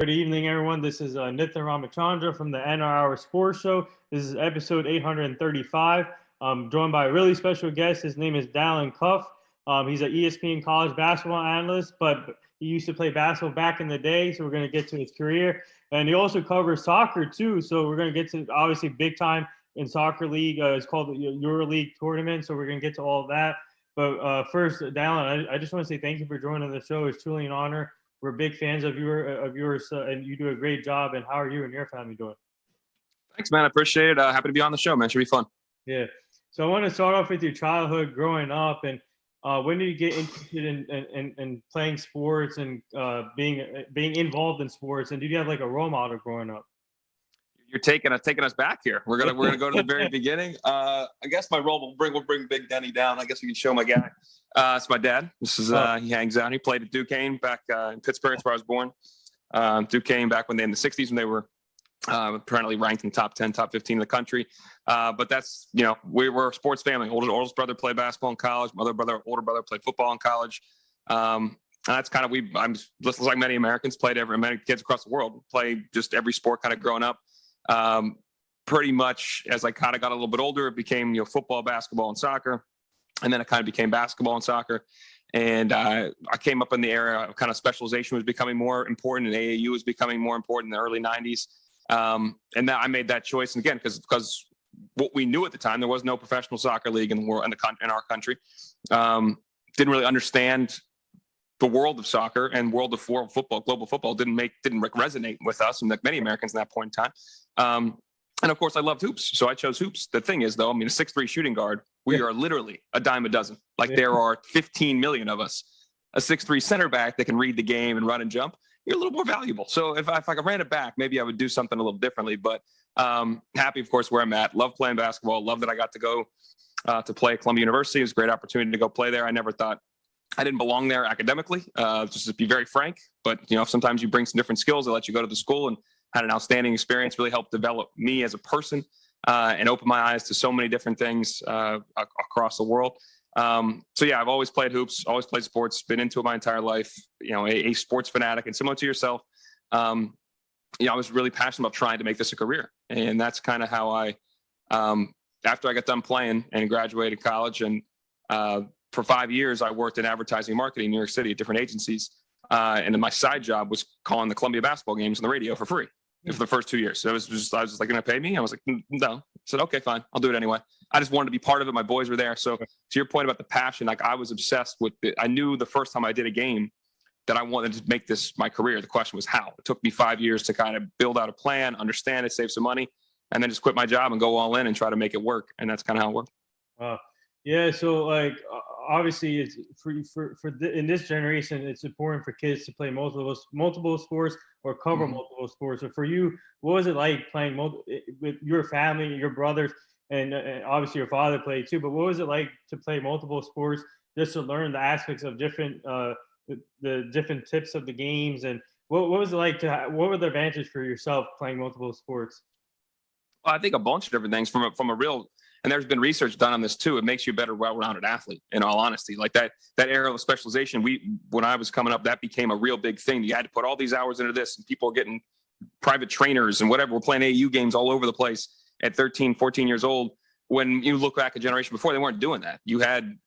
Good evening, everyone. This is Nithin Ramachandra from the NR Hour Sports Show. This is episode 835. I'm joined by a really special guest. His name is Dalen. He's an ESPN college basketball analyst, but he used to play basketball back in the day, so we're going to get to his career. And he also covers soccer, too, so we're going to get to, obviously, big time in soccer league. It's called the Euroleagues tournament, so we're going to get to all of that. But first, Dalen, I just want to say thank you for joining the show. It's truly an honor. We're big fans of yours, and you do a great job. And how are you and your family doing? Thanks, man. I appreciate it. Happy to be on the show, man. Should be fun. Yeah. So I want to start off with your childhood growing up, and when did you get interested in playing sports and being involved in sports? And did you have like a role model growing up? You're taking us back here. We're gonna go to the very beginning. I guess my role we'll bring Big Denny down. I guess we can show my guy. It's my dad. This is he hangs out. He played at Duquesne back in Pittsburgh. That's where I was born. Duquesne back when in the '60s when they were apparently ranked in top 10, top 15 in the country. But that's we were a sports family. Oldest brother played basketball in college. My older brother played football in college. And that's kind of I'm just like many Americans many kids across the world played just every sport kind of growing up. Pretty much as I kind of got a little bit older, it became football, basketball, and soccer, and then it kind of became basketball and soccer. And I came up in the era of kind of specialization was becoming more important, and AAU was becoming more important in the early '90s. And then I made that choice, and again because what we knew at the time, there was no professional soccer league in the world in our country. Didn't really understand the world of soccer and world of football, global football didn't resonate with us, and like many Americans at that point in time. And of course, I loved hoops, so I chose hoops. The thing is, though, I mean, a 6'3" shooting guard, we are literally a dime a dozen. Like there are 15 million of us. A 6'3" center back that can read the game and run and jump, you're a little more valuable. So if I ran it back, maybe I would do something a little differently. But happy, of course, where I'm at. Love playing basketball. Love that I got to go to play at Columbia University. It was a great opportunity to go play there. I never thought I didn't belong there academically, just to be very frank. But, sometimes you bring some different skills. They let you go to the school, and had an outstanding experience, really helped develop me as a person and open my eyes to so many different things across the world. So, yeah, I've always played hoops, always played sports, been into it my entire life, a sports fanatic. And similar to yourself, I was really passionate about trying to make this a career. And that's kind of how I, after I got done playing and graduated college and for 5 years, I worked in advertising marketing in New York City at different agencies. And then my side job was calling the Columbia basketball games on the radio for free for the first 2 years. So I was just like, going to pay me? I was like, no. I said, okay, fine. I'll do it anyway. I just wanted to be part of it. My boys were there. So to your point about the passion, like I was obsessed with it. I knew the first time I did a game that I wanted to make this my career. The question was how. It took me 5 years to kind of build out a plan, understand it, save some money, and then just quit my job and go all in and try to make it work. And that's kind of how it worked. Yeah, so like obviously it's in this generation, it's important for kids to play multiple sports or cover multiple sports. So for you, what was it like playing with your family, your brothers, and obviously your father played too? But what was it like to play multiple sports, just to learn the aspects of different the different tips of the games, and what was it like what were the advantages for yourself playing multiple sports? Well, I think a bunch of different things from a real. And there's been research done on this too. It makes you a better, well-rounded athlete. In all honesty, like that era of specialization, when I was coming up, that became a real big thing. You had to put all these hours into this, and people are getting private trainers and whatever. We're playing AAU games all over the place at 13, 14 years old. When you look back a generation before, they weren't doing that. You had,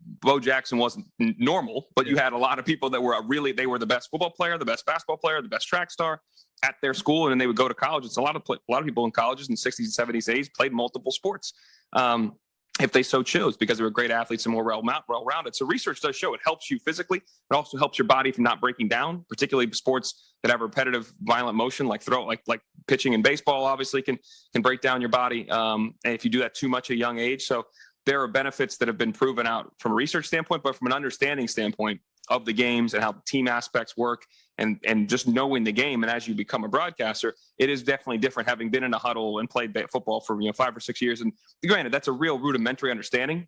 Bo Jackson wasn't normal, but you had a lot of people that were they were the best football player, the best basketball player, the best track star at their school, and then they would go to college. It's a lot of people in colleges in the 60s and 70s, 80s played multiple sports. If they so chose, because they were great athletes and more well-rounded. So research does show it helps you physically. It also helps your body from not breaking down, particularly sports that have repetitive, violent motion, like pitching and baseball. Obviously, can break down your body, and if you do that too much at a young age. So there are benefits that have been proven out from a research standpoint, but from an understanding standpoint of the games and how the team aspects work, and just knowing the game. And as you become a broadcaster, it is definitely different having been in a huddle and played football for 5 or 6 years. And granted, that's a real rudimentary understanding,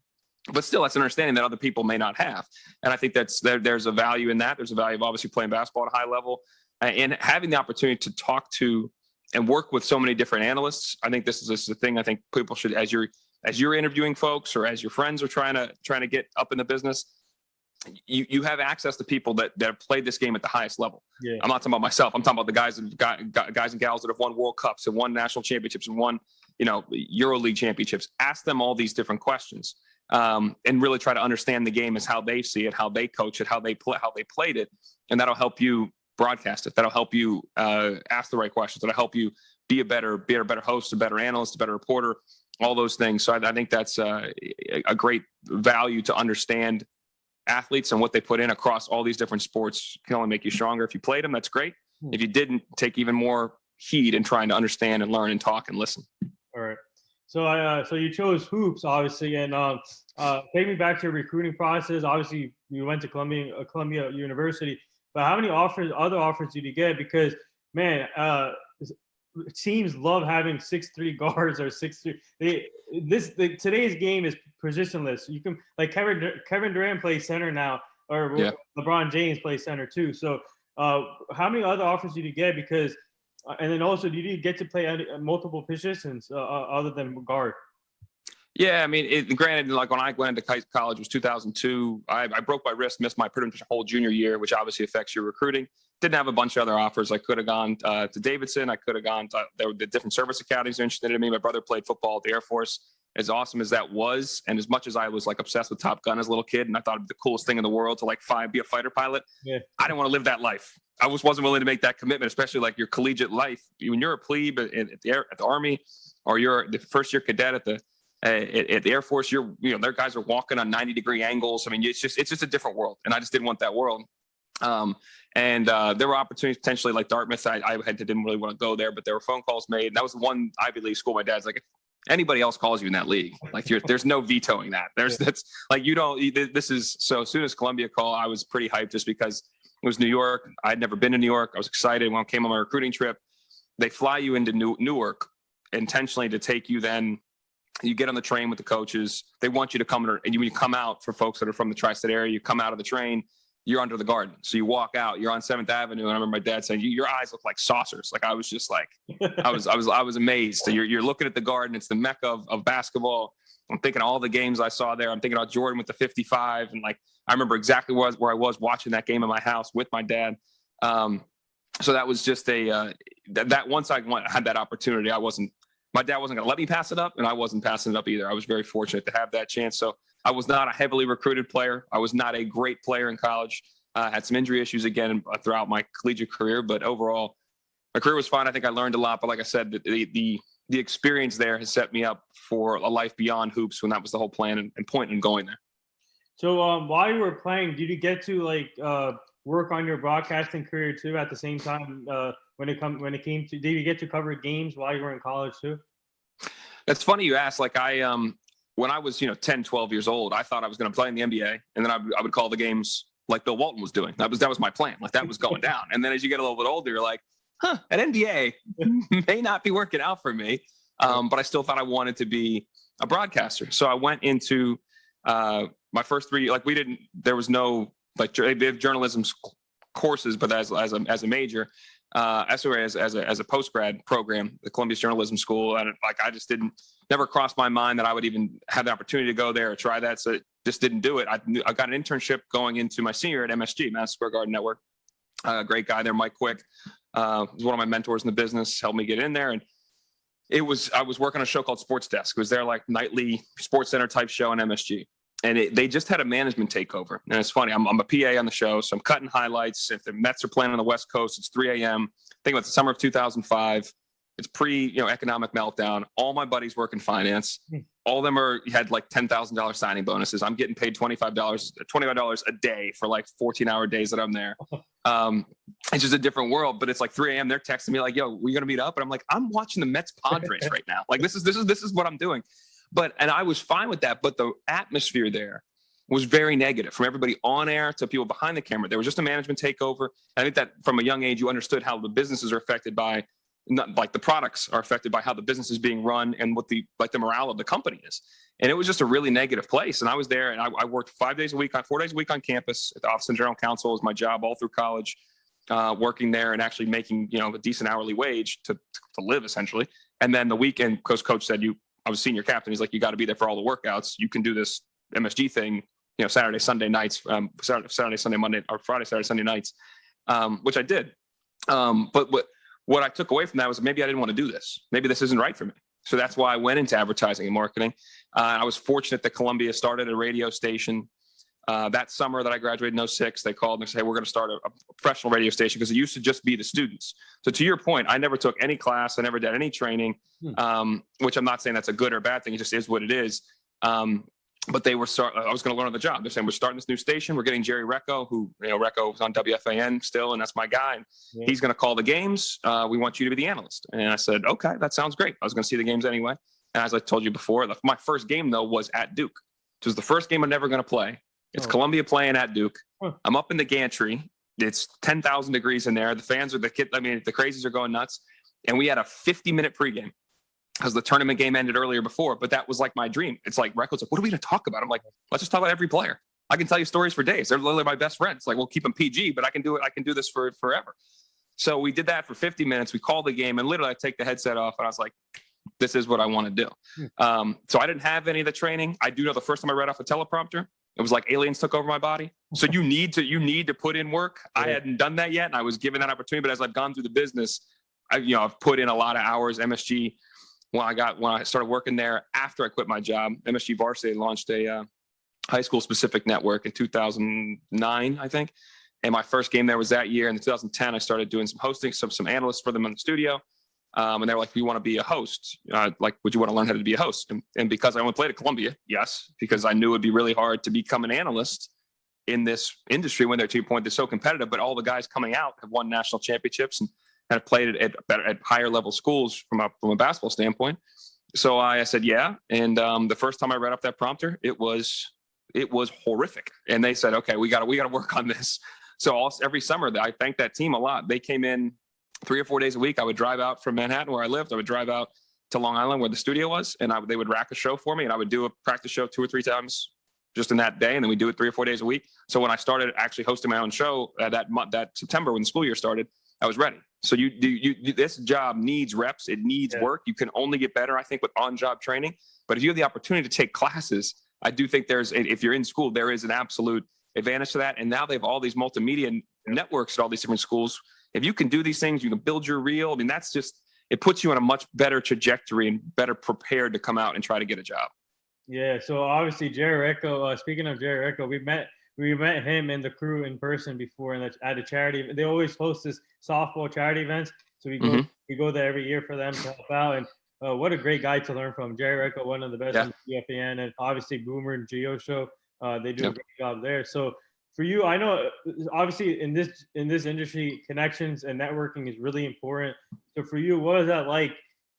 but still that's an understanding that other people may not have. And I think there's a value in that. There's a value of obviously playing basketball at a high level and having the opportunity to talk to and work with so many different analysts. I think this is a thing I think people should, as you're interviewing folks or as your friends are trying to get up in the business, you have access to people that have played this game at the highest level. Yeah. I'm not talking about myself. I'm talking about the guys and gals that have won World Cups, have won national championships, and won, EuroLeague championships. Ask them all these different questions, and really try to understand the game as how they see it, how they coach it, how they played it, and that'll help you broadcast it. That'll help you ask the right questions. That'll help you be a better host, a better analyst, a better reporter, all those things. So I think that's a great value to understand athletes and what they put in across all these different sports. Can only make you stronger. If you played them, that's great. If you didn't, take even more heed in trying to understand and learn and talk and listen. All right. So so you chose hoops, obviously, and take me back to your recruiting process. Obviously, you went to Columbia University, but how many other offers did you get? Because man, teams love having 6'3" guards or 6'3". Today's game is positionless. You can, like, Kevin Durant plays center now, or LeBron James plays center too. So how many other offers did you get? Because and then also, did you get to play multiple positions other than guard? Yeah, I mean, granted, like when I went into college, it was 2002. I broke my wrist, missed my pretty much whole junior year, which obviously affects your recruiting. Didn't have a bunch of other offers. I could have gone to Davidson. I could have gone to the different service academies interested in me. My brother played football at the Air Force. As awesome as that was, and as much as I was like obsessed with Top Gun as a little kid, and I thought it'd be the coolest thing in the world to be a fighter pilot, I didn't want to live that life. I wasn't willing to make that commitment, especially like your collegiate life. When you're a plebe at the Army, or you're the first year cadet at the Air Force, their guys are walking on 90-degree angles. I mean, it's just a different world, and I just didn't want that world. And there were opportunities potentially like Dartmouth. I didn't really want to go there, but there were phone calls made. And that was the one Ivy League school. My dad's like, if anybody else calls you in that league, like there's no vetoing that. That's like, this is, so as soon as Columbia called, I was pretty hyped just because it was New York. I'd never been to New York. I was excited when I came on my recruiting trip. They fly you into Newark intentionally to take you. Then you get on the train with the coaches. They want you to come, and when you come out, for folks that are from the tri-state area, you come out of the train, you're under the garden. So you walk out, you're on 7th Avenue. And I remember my dad saying, your eyes look like saucers. Like, I was just like, I was amazed. So you're looking at the garden. It's the mecca of basketball. I'm thinking all the games I saw there. I'm thinking about Jordan with the 55. And like, I remember exactly where I was watching that game in my house with my dad. So that was just that once I had that opportunity, my dad wasn't going to let me pass it up, and I wasn't passing it up either. I was very fortunate to have that chance. So I was not a heavily recruited player. I was not a great player in college. Had some injury issues again throughout my collegiate career, but overall, my career was fine. I think I learned a lot. But like I said, the experience there has set me up for a life beyond hoops, when that was the whole plan and point in going there. So while you were playing, did you get to work on your broadcasting career too at the same time? When it came to, did you get to cover games while you were in college too? That's funny you asked. Like when I was 10, 12 years old, I thought I was going to play in the NBA, and then I would call the games like Bill Walton was doing. That was my plan. Like, that was going down. And then as you get a little bit older, you're like, an NBA may not be working out for me. But I still thought I wanted to be a broadcaster. So I went into my first 3, like there was no, like, they have journalism courses, but as a major, as a post-grad program, the Columbia Journalism School. And I just never crossed my mind that I would even have the opportunity to go there or try that. So just didn't do it. I got an internship going into my senior at MSG, Madison Square Garden Network. Great guy there, Mike Quick, was one of my mentors in the business, helped me get in there. And I was working on a show called Sports Desk. It was their like nightly Sports Center type show on MSG. And they just had a management takeover. And it's funny, I'm a PA on the show, so I'm cutting highlights. If the Mets are playing on the West Coast, it's 3 a.m. Think about the summer of 2005. It's economic meltdown. All my buddies work in finance. All of them had like $10,000 signing bonuses. I'm getting paid $25 a day for like 14-hour days that I'm there. It's just a different world. But it's like 3 a.m. They're texting me like, "Yo, we gonna meet up?" And I'm like, "I'm watching the Mets Padres right now. Like, this is what I'm doing." And I was fine with that. But the atmosphere there was very negative, from everybody on air to people behind the camera. There was just a management takeover. And I think that from a young age, you understood how the businesses are affected by, not like the products are affected by how the business is being run and what the morale of the company is. And it was just a really negative place. And I was there, and I worked 4 days a week on campus at the Office of General Counsel. Was my job all through college, working there and actually making, a decent hourly wage to live essentially. And then the weekend, coach said, I was senior captain. He's like, "You got to be there for all the workouts. You can do this MSG thing Saturday, Sunday nights, Saturday, Sunday, Monday, or Friday, Saturday, Sunday nights, which I did. But what I took away from that was maybe I didn't want to do this. Maybe this isn't right for me. So that's why I went into advertising and marketing. I was fortunate that Columbia started a radio station that summer that I graduated in 2006. They called and said, hey, we're going to start a professional radio station, because it used to just be the students. So to your point, I never took any class. I never did any training, which I'm not saying that's a good or bad thing. It just is what it is. But I was going to learn on the job. They're saying, we're starting this new station. We're getting Jerry Recco, who, Recco was on WFAN still, and that's my guy. And he's going to call the games. We want you to be the analyst. And I said, okay, that sounds great. I was going to see the games anyway. And as I told you before, my first game, though, was at Duke. It was the first game I'm never going to play. It's Columbia playing at Duke. I'm up in the gantry. It's 10,000 degrees in there. The fans are the crazies are going nuts. And we had a 50-minute pregame, because the tournament game ended earlier before. But that was like my dream. It's like, Recco's like, what are we going to talk about? I'm like, let's just talk about every player. I can tell you stories for days. They're literally my best friends. Like, we'll keep them PG, but I can do it. I can do this for forever. So we did that for 50 minutes. We called the game, and literally I take the headset off, and I was like, this is what I want to do. So I didn't have any of the training. I do know the first time I read off a teleprompter, it was like aliens took over my body. So you need to put in work. I hadn't done that yet, and I was given that opportunity. But as I've gone through the business, I've put in a lot of hours. MSG, when I started working there after I quit my job, MSG Varsity launched a high school specific network in 2009, I think. And my first game there was that year. In 2010, I started doing some hosting, some analysts for them in the studio. And they were like, we want to be a host. Would you want to learn how to be a host? And because I only played at Columbia, yes, because I knew it'd be really hard to become an analyst in this industry when they're, to your point, they're so competitive, but all the guys coming out have won national championships and have played at higher level schools from a basketball standpoint. So I said, yeah. And the first time I read up that prompter, it was horrific. And they said, okay, we got to work on this. So every summer, I thank that team a lot. They came in 3 or 4 days a week. I would drive out from Manhattan, where I lived. I would drive out to Long Island, where the studio was, and they would rack a show for me, and I would do a practice show 2 or 3 times just in that day, and then we do it 3 or 4 days a week. So when I started actually hosting my own show that September, when the school year started, I was ready. So this job needs reps. It needs work. You can only get better, I think, with on-job training. But if you have the opportunity to take classes, I do think if you're in school, there is an absolute advantage to that. And now they have all these multimedia networks at all these different schools. If you can do these things, you can build your reel. I mean, it puts you on a much better trajectory and better prepared to come out and try to get a job. Yeah. So obviously, Jerry Recco, speaking of Jerry Recco, we met him and the crew in person before, and at a charity. They always host this softball charity events. So we go there every year for them to help out. And what a great guy to learn from. Jerry Recco, one of the best in ESPN, and obviously Boomer and Gio show. They do a great job there. So for you, I know obviously in this industry, connections and networking is really important. So for you, what is that like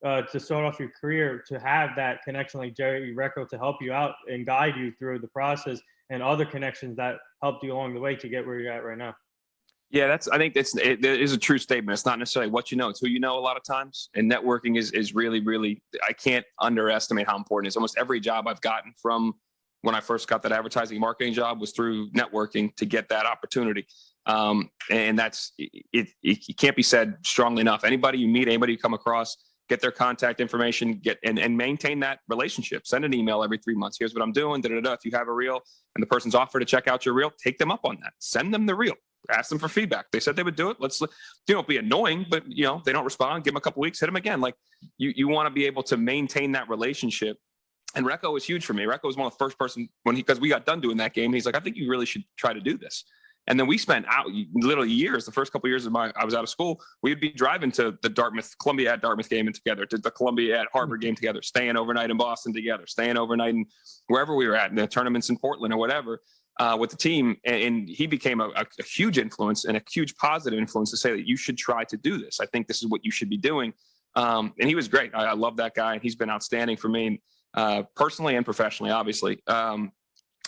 to start off your career, to have that connection like Jerry Recco to help you out and guide you through the process, and other connections that helped you along the way to get where you're at right now? Yeah, I think it is a true statement. It's not necessarily what you know, it's who you know a lot of times. And networking is really, really, I can't underestimate how important it is. Almost every job I've gotten from when I first got that advertising marketing job was through networking to get that opportunity. And that's, it can't be said strongly enough. Anybody you meet, anybody you come across, get their contact information, and maintain that relationship. Send an email every 3 months. Here's what I'm doing. If you have a reel and the person's offered to check out your reel, take them up on that. Send them the reel. Ask them for feedback. They said they would do it. Let's, be annoying, but they don't respond. Give them a couple weeks, hit them again. Like you want to be able to maintain that relationship. And Recco was huge for me. Recco was one of the first person because we got done doing that game. He's like, I think you really should try to do this. And then we spent literally years, the first couple of years I was out of school, we would be driving to the Columbia at Dartmouth game and together, to the Columbia at Harvard game together, staying overnight in Boston together, staying overnight in wherever we were at, in the tournaments in Portland or whatever, with the team. And he became a huge influence and a huge positive influence to say that you should try to do this. I think this is what you should be doing. And he was great. I love that guy. And he's been outstanding for me, personally and professionally, obviously. But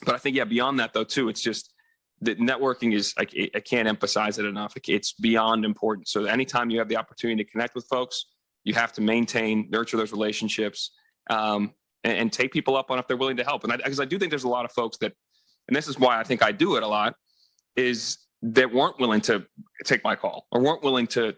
I think, beyond that though, too, it's just, the networking is, I can't emphasize it enough. It's beyond important. So anytime you have the opportunity to connect with folks, you have to nurture those relationships, and take people up on if they're willing to help. And because I do think there's a lot of folks that, and this is why I think I do it a lot, is that weren't willing to take my call or weren't willing to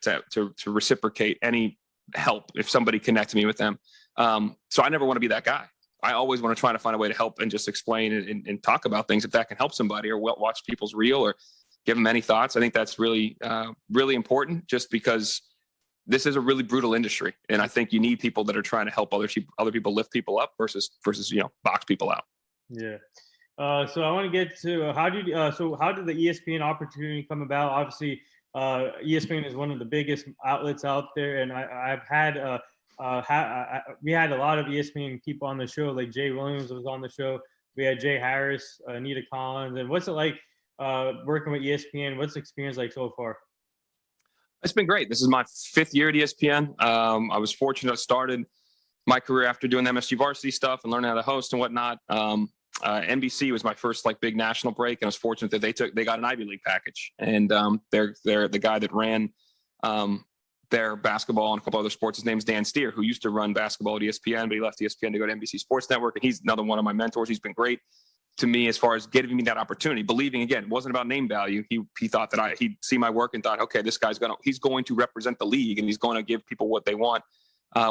reciprocate any help if somebody connected me with them. So I never want to be that guy. I always want to try to find a way to help and just explain and talk about things if that can help somebody, or watch people's reel or give them any thoughts. I think that's really, really important, just because this is a really brutal industry. And I think you need people that are trying to help other people lift people up versus, box people out. Yeah. So I want to get to how did the ESPN opportunity come about? Obviously, ESPN is one of the biggest outlets out there, and I've had we had a lot of ESPN people on the show, like Jay Williams was on the show. We had Jay Harris, Anita Collins. And what's it like working with ESPN? What's the experience like so far? It's been great. This is my 5th year at ESPN. I was fortunate. I started my career after doing MSG varsity stuff and learning how to host and whatnot. NBC was my first big national break, and I was fortunate that they got an Ivy League package, and they're the guy that ran their basketball and a couple other sports. His name's Dan Steer, who used to run basketball at ESPN, but he left ESPN to go to NBC Sports Network, and he's another one of my mentors. He's been great to me as far as getting me that opportunity. Believing, again, it wasn't about name value. He thought that he'd see my work and thought, okay, this guy's he's going to represent the league, and he's going to give people what they want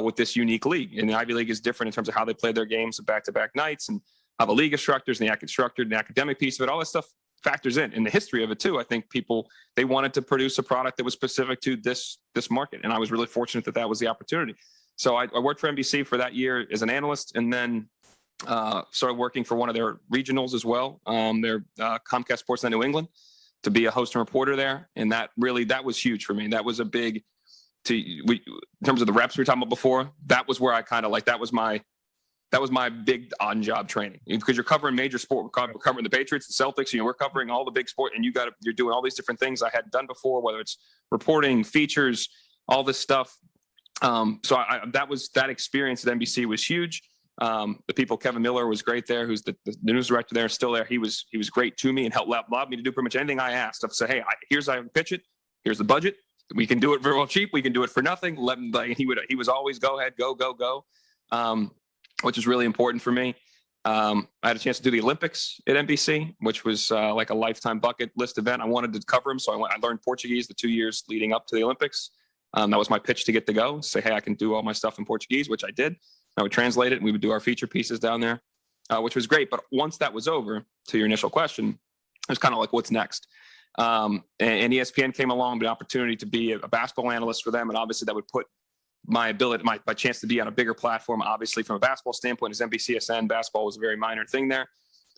with this unique league. And the Ivy League is different in terms of how they play their games, back-to-back nights, and how the league is structured, and the academic piece of it. All that stuff factors in the history of it too. I think they wanted to produce a product that was specific to this market, and I was really fortunate that was the opportunity. So I worked for NBC for that year as an analyst, and then started working for one of their regionals as well, their Comcast Sportsnet New England, to be a host and reporter there. And that was huge for me. That was a big, in terms of the reps we were talking about before, that was where I kind of that was my big on-job training, because you're covering major sport. We're covering the Patriots, the Celtics, we're covering all the big sport, and you're doing all these different things I hadn't done before, whether it's reporting, features, all this stuff. So that experience at NBC was huge. The people, Kevin Miller was great there, who's the news director there, still there. He was great to me and allowed me to do pretty much anything I asked. I'd say, hey, here's how I pitch it. Here's the budget. We can do it very well cheap. We can do it for nothing. He was always go ahead, go. Which was really important for me. I had a chance to do the Olympics at NBC, which was like a lifetime bucket list event. I wanted to cover them, so I learned Portuguese the 2 years leading up to the Olympics. That was my pitch to get to go. Say, hey, I can do all my stuff in Portuguese, which I did. I would translate it, and we would do our feature pieces down there, which was great. But once that was over, to your initial question, it was kind of like, what's next? And ESPN came along, the opportunity to be a basketball analyst for them, and obviously that would put my chance to be on a bigger platform. Obviously, from a basketball standpoint, as NBCSN, basketball was a very minor thing there.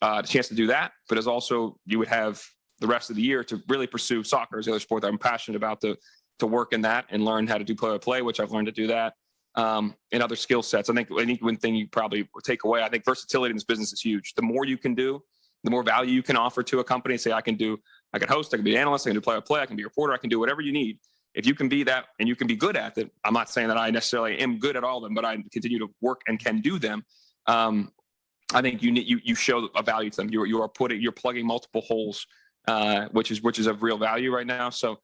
The chance to do that, but as also you would have the rest of the year to really pursue soccer as the other sport that I'm passionate about, to work in that and learn how to do play-by-play, which I've learned to do that, and other skill sets. I think one thing you probably would take away, I think versatility in this business is huge. The more you can do, the more value you can offer to a company. Say, I can host, I can be an analyst, I can do play-by-play, I can be a reporter, I can do whatever you need. If you can be that and you can be good at it, I'm not saying that I necessarily am good at all of them, but I continue to work and can do them. I think you show a value to them. You're plugging multiple holes, which is of real value right now. So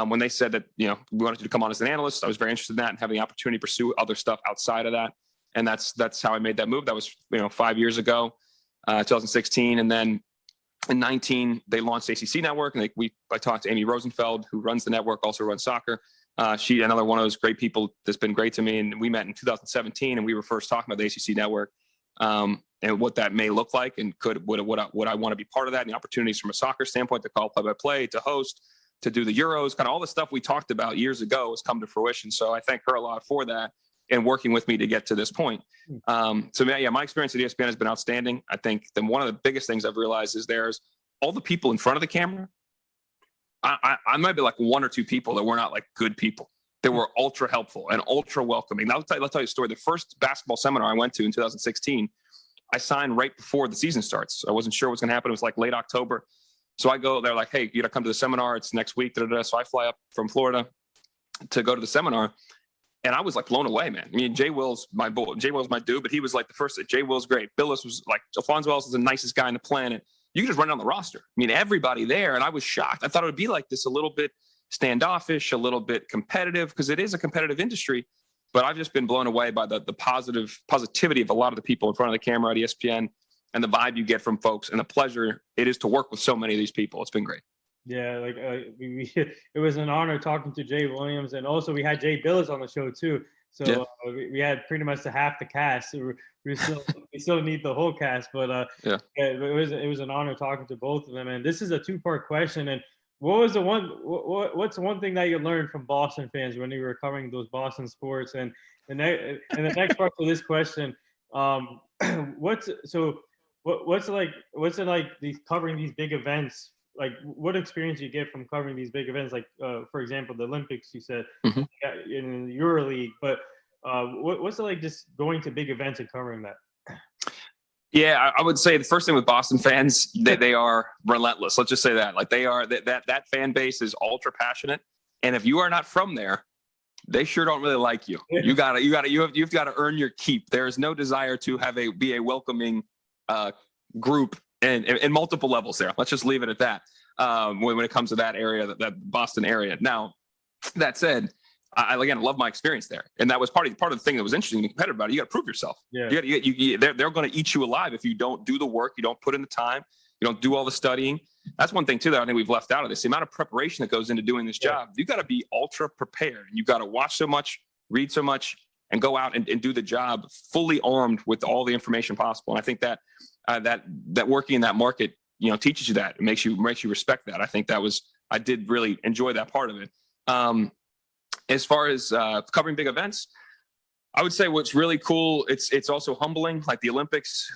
when they said that, we wanted you to come on as an analyst, I was very interested in that and having the opportunity to pursue other stuff outside of that. And that's how I made that move. That was 5 years ago, 2016, and then in 2019, they launched ACC Network, and I talked to Amy Rosenfeld, who runs the network, also runs soccer. She, another one of those great people that's been great to me, and we met in 2017, and we were first talking about the ACC Network and what that may look like, and would I want to be part of that, and the opportunities from a soccer standpoint to call play-by-play, to host, to do the Euros, kind of all the stuff we talked about years ago has come to fruition. So I thank her a lot for that and working with me to get to this point. So my experience at ESPN has been outstanding. I think one of the biggest things I've realized is there's all the people in front of the camera. I might be like one or two people that were not like good people. They were ultra helpful and ultra welcoming. I'll tell you a story. The first basketball seminar I went to in 2016, I signed right before the season starts. I wasn't sure what's going to happen. It was like late October. So I go, they're like, hey, you got to come to the seminar. It's next week. So I fly up from Florida to go to the seminar. And I was like blown away, man. I mean, Jay Will's my boy. Jay Will's my dude, but he was like the first. Jay Will's great. Billis was like, Alfonso Ellis is the nicest guy on the planet. You can just run down the roster. I mean, everybody there. And I was shocked. I thought it would be like this, a little bit standoffish, a little bit competitive, because it is a competitive industry. But I've just been blown away by the positivity of a lot of the people in front of the camera at ESPN, and the vibe you get from folks, and the pleasure it is to work with so many of these people. It's been great. Yeah, it was an honor talking to Jay Williams, and also we had Jay Billis on the show too. So we had pretty much the half the cast. So we still need the whole cast, but Yeah. it was an honor talking to both of them. And this is a two-part question. And what was the what's one thing that you learned from Boston fans when you were covering those Boston sports? And the next part of this question, what's it like covering these big events? Like, what experience you get from covering these big events? Like, for example, the Olympics, you said in the Euroleague, but what's it like just going to big events and covering that? Yeah, I would say the first thing with Boston fans, they are relentless. Let's just say that. Like, they are that fan base is ultra passionate, and if you are not from there, they sure don't really like you. You've got to earn your keep. There is no desire to be a welcoming group and multiple levels there. Let's just leave it at that. When it comes to that area, that Boston area. Now, that said, I love my experience there, and that was part of the thing that was interesting and competitive about it. You got to prove yourself. Yeah. They're going to eat you alive if you don't do the work, you don't put in the time, you don't do all the studying. That's one thing too that I think we've left out of this. The amount of preparation that goes into doing this job. You got to be ultra prepared. You got to watch so much, read so much, and go out and do the job fully armed with all the information possible. And I think that that working in that market, teaches you that. It makes you respect that. I think I did really enjoy that part of it. As far as covering big events, I would say what's really cool, it's also humbling, like the Olympics.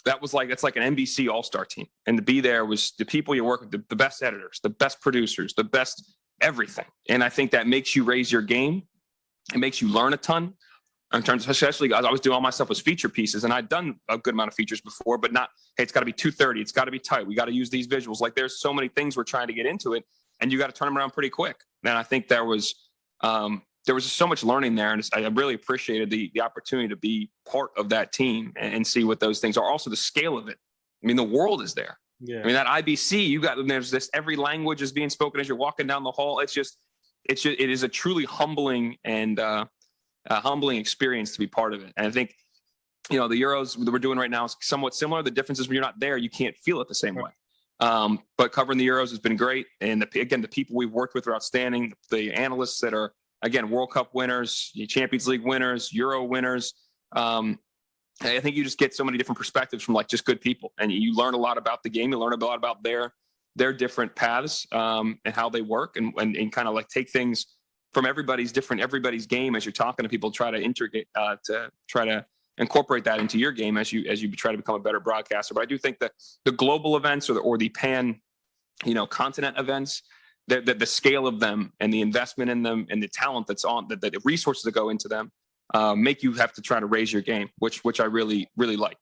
It's like an NBC all-star team. And to be there was the people you work with, the best editors, the best producers, the best everything. And I think that makes you raise your game. It makes you learn a ton in terms of, especially as I was doing all my stuff was feature pieces, and I'd done a good amount of features before, but not, hey, it's got to be 2:30. It's got to be tight. We got to use these visuals. Like, there's so many things we're trying to get into it, and you got to turn them around pretty quick. And I think there was just so much learning there, and I really appreciated the opportunity to be part of that team and see what those things are. Also, the scale of it. I mean, the world is there. Yeah. I mean, that IBC, there's this, every language is being spoken as you're walking down the hall. It is a truly humbling and humbling experience to be part of it. And I think, the Euros that we're doing right now is somewhat similar. The difference is when you're not there, you can't feel it the same way. But covering the Euros has been great. And the people we've worked with are outstanding. The analysts that are, again, World Cup winners, Champions League winners, Euro winners. I think you just get so many different perspectives from just good people, and you learn a lot about the game. You learn a lot about their different paths and how they work, and kind of take things from everybody's game as you're talking to people. Try to integrate to try to incorporate that into your game as you try to become a better broadcaster. But I do think that the global events or the pan, continent events, the scale of them and the investment in them and the talent that's on the resources that go into them make you have to try to raise your game, which I really, really like.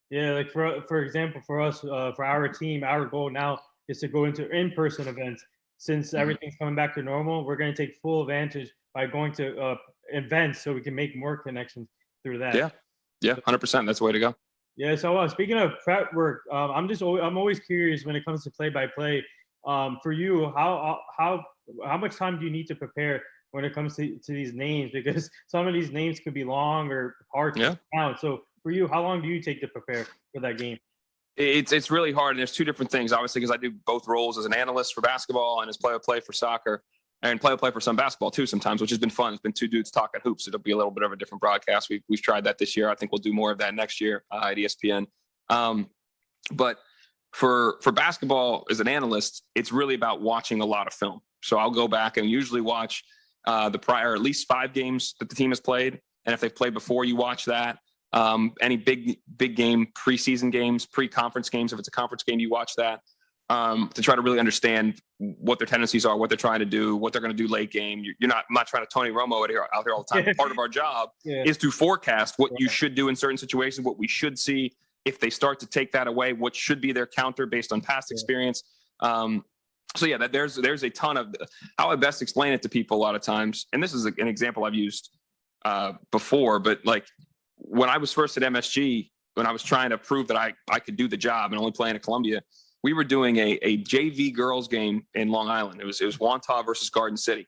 Yeah, like for example, for us, for our team, our goal now is to go into in-person events. Since everything's coming back to normal, we're going to take full advantage by going to events so we can make more connections through that. Yeah, 100%. That's the way to go. Yeah. So speaking of prep work, I'm always curious when it comes to play-by-play. For you, how much time do you need to prepare when it comes to these names? Because some of these names could be long or hard to count. So for you, how long do you take to prepare for that game? It's really hard, and there's two different things, obviously, because I do both roles as an analyst for basketball and as play-by-play for soccer, and play-by-play for some basketball too sometimes, which has been fun. It's been two dudes talking hoops. It'll be a little bit of a different broadcast. We've tried that this year. I think we'll do more of that next year at ESPN. But for basketball as an analyst, it's really about watching a lot of film. So I'll go back and usually watch the prior at least 5 games that the team has played, and if they've played before, you watch that. Any big game, preseason games, pre-conference games. If it's a conference game, you watch that to try to really understand what their tendencies are, what they're trying to do, what they're going to do late game. I'm not trying to Tony Romo out here all the time. Part of our job is to forecast what you should do in certain situations, what we should see if they start to take that away, what should be their counter based on past experience. There's a ton of how I best explain it to people a lot of times. And this is an example I've used before, but when I was first at MSG, when I was trying to prove that I could do the job and only playing at Columbia, we were doing a JV girls game in Long Island. It was Wantagh versus Garden City.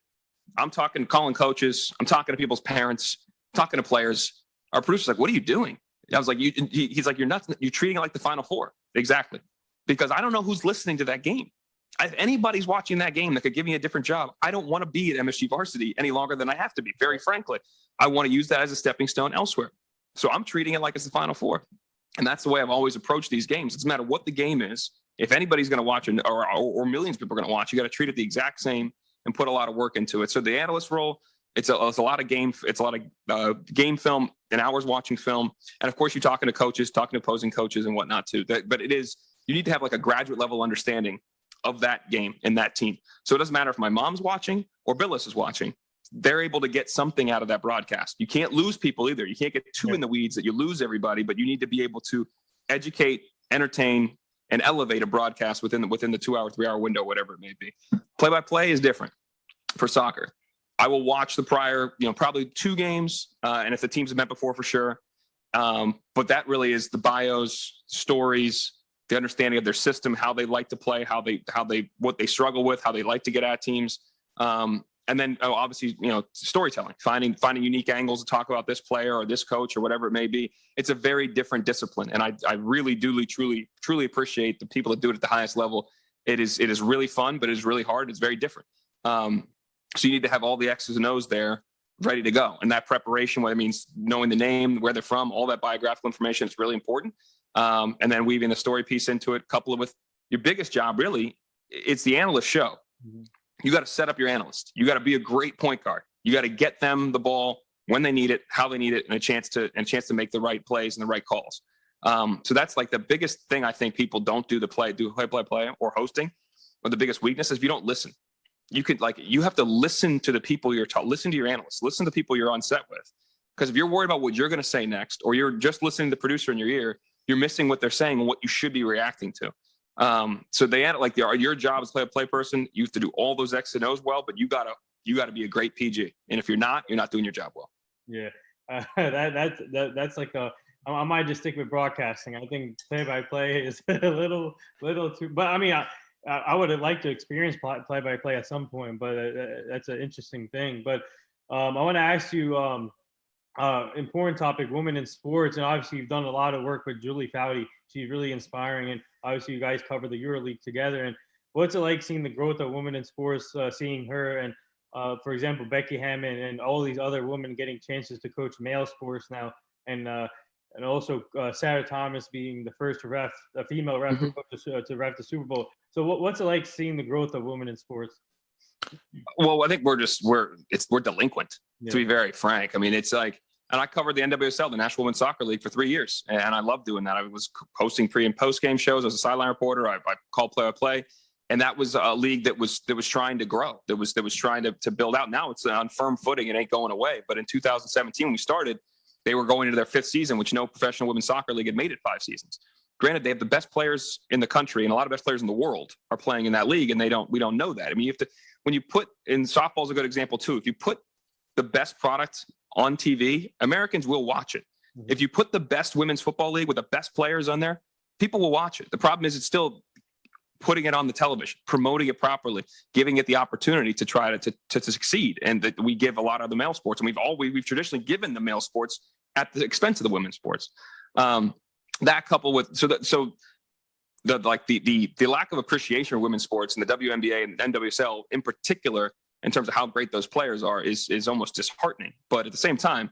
I'm calling coaches. I'm talking to people's parents, talking to players. Our producer's like, "What are you doing?" I was like, he's like, "You're nuts. You're treating it like the Final Four." Exactly. Because I don't know who's listening to that game. If anybody's watching that game that could give me a different job, I don't want to be at MSG varsity any longer than I have to be. Very frankly, I want to use that as a stepping stone elsewhere. So I'm treating it like it's the Final Four. And that's the way I've always approached these games. It doesn't matter what the game is. If anybody's going to watch it, or millions of people are going to watch, you got to treat it the exact same and put a lot of work into it. So the analyst role, it's a lot of game. It's a lot of game film and hours watching film. And of course, you're talking to coaches, talking to opposing coaches and whatnot too. But you need to have like a graduate level understanding of that game and that team. So it doesn't matter if my mom's watching or Billis is watching. They're able to get something out of that broadcast. You can't lose people either. You can't get too in the weeds that you lose everybody, but you need to be able to educate, entertain, and elevate a broadcast within the 2 hour, 3 hour window, whatever it may be. Play-by-play is different for soccer. I will watch the prior, probably 2 games, and if the teams have met before, for sure. But that really is the bios, stories, the understanding of their system, how they like to play, what they struggle with, how they like to get at teams. And then obviously, storytelling, finding unique angles to talk about this player or this coach or whatever it may be. It's a very different discipline. And I really, truly appreciate the people that do it at the highest level. It is really fun, but it is really hard. It's very different. So you need to have all the X's and O's there ready to go. And that preparation, what it means, knowing the name, where they're from, all that biographical information is really important. And then weaving the story piece into it, couple it with your biggest job, really, it's the analyst show. Mm-hmm. You got to set up your analyst. You got to be a great point guard. You got to get them the ball when they need it, how they need it, and a chance to make the right plays and the right calls. So that's like the biggest thing I think people don't do play or hosting. Or the biggest weakness is if you don't listen. You have to listen to the people listen to your analysts, listen to the people you're on set with. Because if you're worried about what you're going to say next, or you're just listening to the producer in your ear, you're missing what they're saying and what you should be reacting to. So your job as play person, you have to do all those X and O's well, but you gotta be a great PG. And if you're not doing your job well. Yeah. That's like I might just stick with broadcasting. I think play-by-play is a little too, but I mean, I would have liked to experience play-by-play at some point, but that's an interesting thing. But I want to ask you, important topic, women in sports. And obviously you've done a lot of work with Julie Foudy. She's really inspiring. And obviously you guys cover the Euroleague together. And what's it like seeing the growth of women in sports, seeing her and, for example, Becky Hammond and all these other women getting chances to coach male sports now. And also Sarah Thomas being the first female ref mm-hmm. to ref the Super Bowl. So what's it like seeing the growth of women in sports? Well, I think we're delinquent, to be very frank. I mean, it's like, and I covered the NWSL, the National Women's Soccer League, for 3 years, and I love doing that. I was hosting pre and post game shows. I was a sideline reporter. I called play-by-play, and that was a league that was trying to grow. That was trying to build out. Now it's on firm footing. It ain't going away. But in 2017, when we started, they were going into their 5th season, which no professional women's soccer league had made it 5 seasons. Granted, they have the best players in the country, and a lot of best players in the world are playing in that league, and we don't know that. I mean, when you put in softball is a good example too. If you put the best product on TV, Americans will watch it. Mm-hmm. If you put the best women's football league with the best players on there, people will watch it. The problem is it's still putting it on the television, promoting it properly, giving it the opportunity to try to succeed. And that we give a lot of the male sports, and we've traditionally given the male sports at the expense of the women's sports. That coupled with the lack of appreciation of women's sports in the WNBA and NWSL in particular, in terms of how great those players are, is almost disheartening. But at the same time,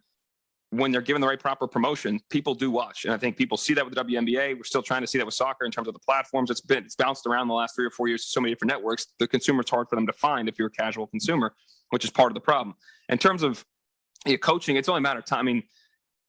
when they're given the right proper promotion, people do watch. And I think people see that with the WNBA. We're still trying to see that with soccer in terms of the platforms. It's bounced around the last 3 or 4 years to so many different networks. The consumer, it's hard for them to find if you're a casual consumer, which is part of the problem. In terms of coaching, it's only a matter of time. I mean,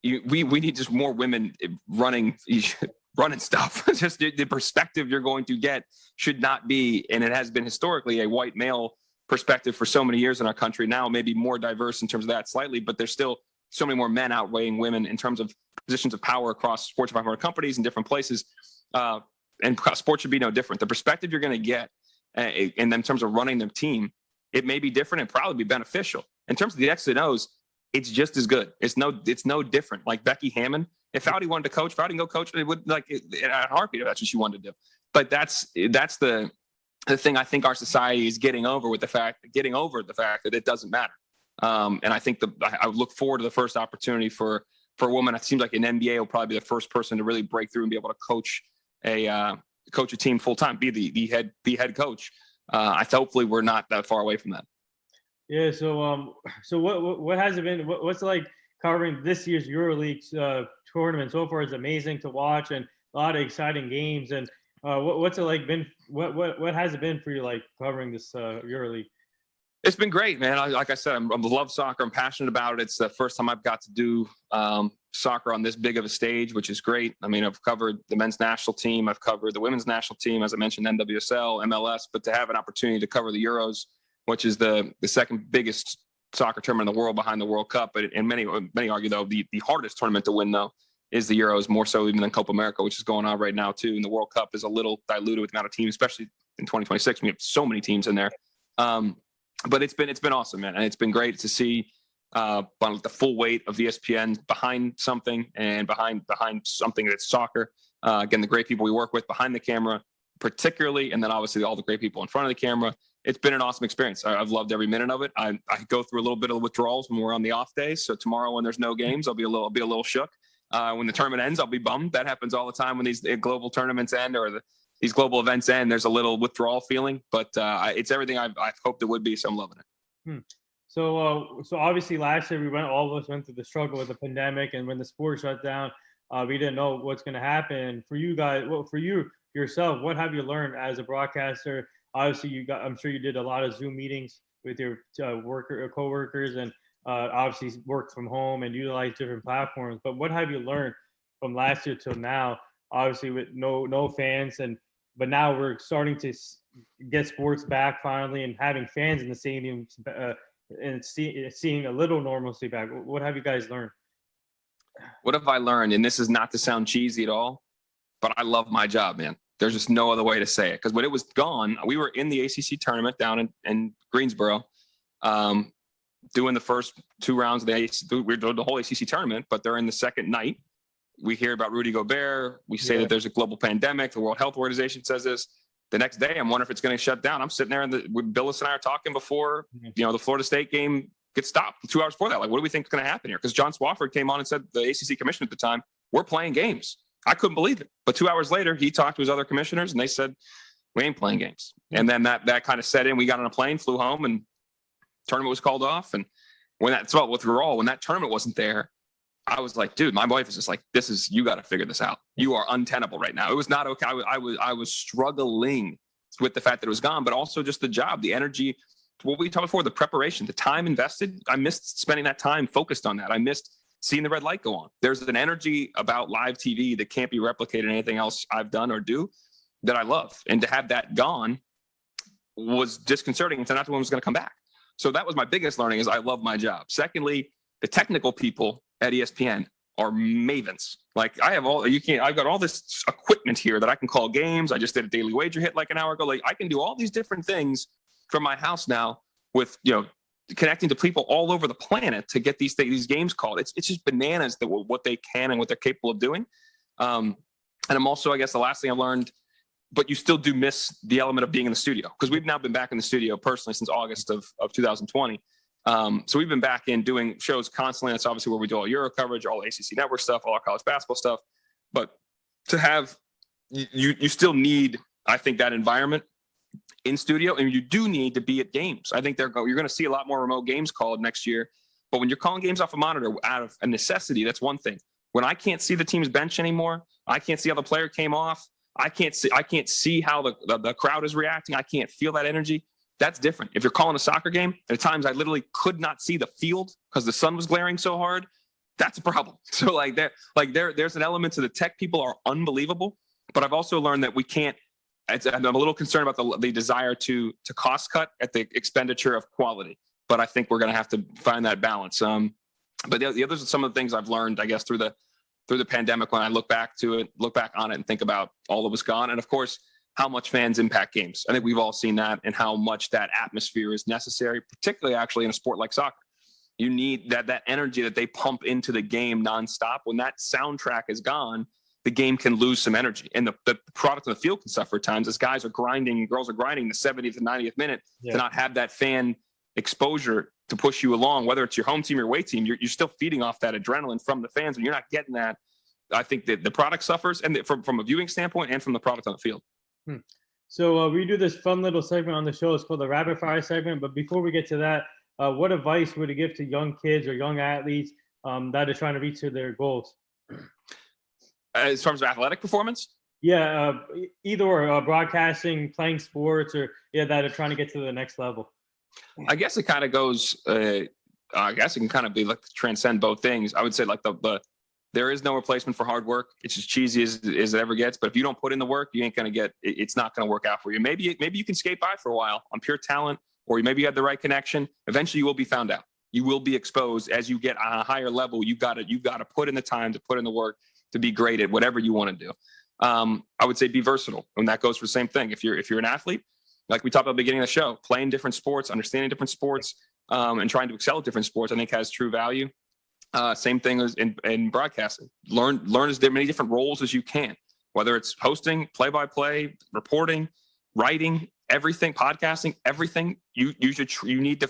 we need just more women running stuff. Just the perspective you're going to get should not be, and it has been historically, a white male perspective for so many years in our country. Now maybe more diverse in terms of that slightly, but there's still so many more men outweighing women in terms of positions of power across Fortune 500 companies and different places. And sports should be no different. The perspective you're going to get in terms of running the team, it may be different and probably be beneficial. In terms of the X's and O's, it's just as good. It's no different. Like Becky Hammond, if Foudy wanted to coach, Foudy can go coach. It would in a heartbeat if that's what she wanted to do. But that's the thing I think our society is getting over the fact that it doesn't matter. And I think I would look forward to the first opportunity for a woman. It seems like an NBA will probably be the first person to really break through and be able to coach coach a team full time, be the head coach. Hopefully we're not that far away from that. Yeah. So what has it been? What's it like covering this year's EuroLeagues tournament? So far, it's amazing to watch and a lot of exciting games. And what's it like been? What has it been for you like covering this EuroLeague? It's been great, man. Like I said, I love soccer. I'm passionate about it. It's the first time I've got to do soccer on this big of a stage, which is great. I mean, I've covered the men's national team. I've covered the women's national team, as I mentioned, NWSL, MLS. But to have an opportunity to cover the Euros, which is the second biggest soccer tournament in the world behind the World Cup. But many argue, though, the hardest tournament to win, though, is the Euros, more so even than Copa America, which is going on right now, too. And the World Cup is a little diluted with the amount of teams, especially in 2026. We have so many teams in there. But it's been awesome, man. And it's been great to see the full weight of ESPN behind something and behind something that's soccer. Again, the great people we work with behind the camera, particularly, and then obviously all the great people in front of the camera. It's been an awesome experience. I've loved every minute of it. I go through a little bit of withdrawals when we're on the off days. So tomorrow, when there's no games, I'll be a little shook. When the tournament ends, I'll be bummed. That happens all the time when these global tournaments end or these global events end. There's a little withdrawal feeling, but it's everything I've hoped it would be. So I'm loving it. So obviously last year all of us went through the struggle with the pandemic, and when the sport shut down, we didn't know what's going to happen. For you guys, for you yourself, what have you learned as a broadcaster? Obviously, I'm sure you did a lot of Zoom meetings with your coworkers, and obviously worked from home and utilized different platforms. But what have you learned from last year till now? Obviously, with no fans, but now we're starting to get sports back finally, and having fans in the stadiums and seeing a little normalcy back. What have you guys learned? What have I learned? And this is not to sound cheesy at all, but I love my job, man. There's just no other way to say it. Because when it was gone, we were in the ACC tournament down in Greensboro, doing the first two rounds of we're doing the whole ACC tournament, but they're in the second night. We hear about Rudy Gobert. We say that there's a global pandemic. The World Health Organization says this. The next day, I'm wondering if it's going to shut down. I'm sitting there, and Billis and I are talking before, the Florida State game gets stopped 2 hours before that. Like, what do we think is going to happen here? Because John Swofford came on and said, the ACC commissioner at the time, we're playing games. I couldn't believe it. But 2 hours later, he talked to his other commissioners, and they said, we ain't playing games. And then that kind of set in. We got on a plane, flew home, and tournament was called off. And when that tournament wasn't there, I was like, dude, my wife was just like, you got to figure this out. You are untenable right now. It was not okay. I was struggling with the fact that it was gone, but also just the job, the energy, what we talked before, the preparation, the time invested. I missed spending that time focused on that. I missed seeing the red light go on. There's an energy about live TV that can't be replicated in anything else I've done or do that I love. And to have that gone was disconcerting to not know when it was going to come back. So that was my biggest learning, is I love my job. Secondly, the technical people at ESPN are mavens. Like, I've got all this equipment here that I can call games. I just did a daily wager hit like an hour ago. Like, I can do all these different things from my house now with, connecting to people all over the planet to get these games called. It's just bananas that what they can and what they're capable of doing. And I'm also, I guess the last thing I learned, but you still do miss the element of being in the studio, because we've now been back in the studio personally since August of 2020. So we've been back in doing shows constantly. That's obviously where we do all Euro coverage, all ACC network stuff, all our college basketball stuff. But to have, you still need, I think, that environment in studio, and you do need to be at games. I think you're going to see a lot more remote games called next year. But when you're calling games off a monitor out of a necessity, that's one thing. When I can't see the team's bench anymore, I can't see how the player came off. I can't see how the crowd is reacting. I can't feel that energy. That's different. If you're calling a soccer game, at times I literally could not see the field because the sun was glaring so hard. That's a problem. So there's an element to the tech people are unbelievable, but I've also learned that we can't. I'm a little concerned about the desire to cost cut at the expenditure of quality, but I think we're going to have to find that balance. But the others are some of the things I've learned, I guess, through the pandemic, when I look back on it and think about all that was gone. And of course, how much fans impact games. I think we've all seen that, and how much that atmosphere is necessary, particularly actually in a sport like soccer. You need that energy that they pump into the game nonstop. When that soundtrack is gone, the game can lose some energy, and the product on the field can suffer at times as guys are grinding, girls are grinding the 70th and 90th minute to not have that fan exposure to push you along, whether it's your home team or your away team. You're still feeding off that adrenaline from the fans, and you're not getting that. I think that the product suffers, and from a viewing standpoint and from the product on the field. Hmm. So we do this fun little segment on the show. It's called the rapid fire segment. But before we get to that, what advice would you give to young kids or young athletes that are trying to reach their goals? As far as athletic performance? Yeah, either or, broadcasting, playing sports, or that are trying to get to the next level. I guess it kind of goes. I guess it can kind of be like transcend both things. I would say like the there is no replacement for hard work. It's as cheesy as it ever gets. But if you don't put in the work, you ain't gonna get. It's not gonna work out for you. Maybe you can skate by for a while on pure talent, or maybe you had the right connection. Eventually, you will be found out. You will be exposed as you get on a higher level. You've got to put in the time, to put in the work, to be great at whatever you want to do. I would say be versatile, and that goes for the same thing. If you're an athlete, like we talked about at the beginning of the show, playing different sports, understanding different sports, and trying to excel at different sports, I think has true value. Same thing as in broadcasting. Learn as many different roles as you can, whether it's hosting, play-by-play, reporting, writing, everything, podcasting, everything. You need to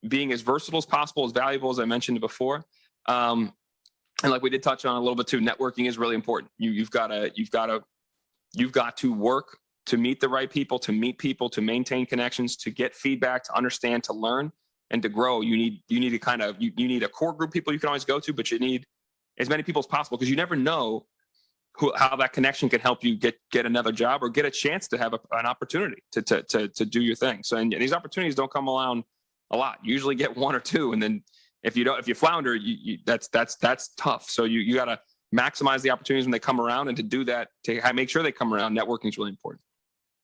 being as versatile as possible, as valuable as I mentioned before. And like we did touch on a little bit too, networking is really important. You've got to work to meet the right people, to maintain connections, to get feedback, to understand, to learn, and to grow. You need a core group of people you can always go to, but you need as many people as possible, because you never know how that connection can help you get another job or get a chance to have an opportunity to do your thing. So, and these opportunities don't come around a lot. You usually get one or two, and then if you flounder, that's tough. So you got to maximize the opportunities when they come around, and to do that, to make sure they come around, networking is really important.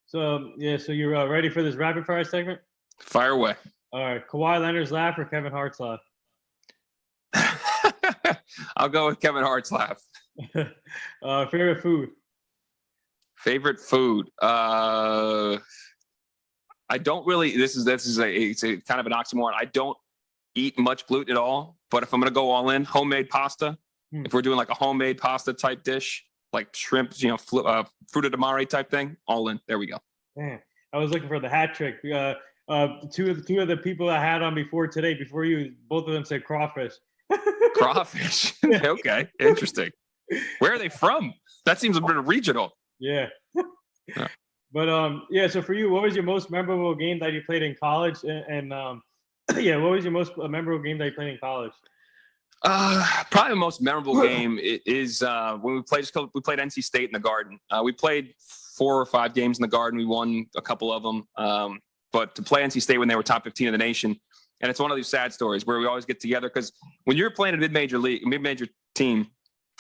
So so you're ready for this rapid fire segment? Fire away. All right, Kawhi Leonard's laugh or Kevin Hart's laugh? I'll go with Kevin Hart's laugh. Favorite food? Favorite food? I don't really. It's a kind of an oxymoron. I don't eat much gluten at all, but if I'm gonna go all in, homemade pasta. If we're doing like a homemade pasta type dish, like shrimp, fruta de mare type thing, all in. There we go. Man, I was looking for the hat trick. Two of the people I had on before you, both of them said crawfish. Crawfish. Okay, interesting. Where are they from? That seems a bit regional. Yeah. But so for you, what was your most memorable game that you played in college? And what was your most memorable game that you played in college? Probably the most memorable game is when we played NC State in the Garden. We played 4 or 5 games in the Garden. We won a couple of them. But to play NC State when they were top 15 in the nation, and it's one of these sad stories where we always get together, because when you're playing a mid-major team,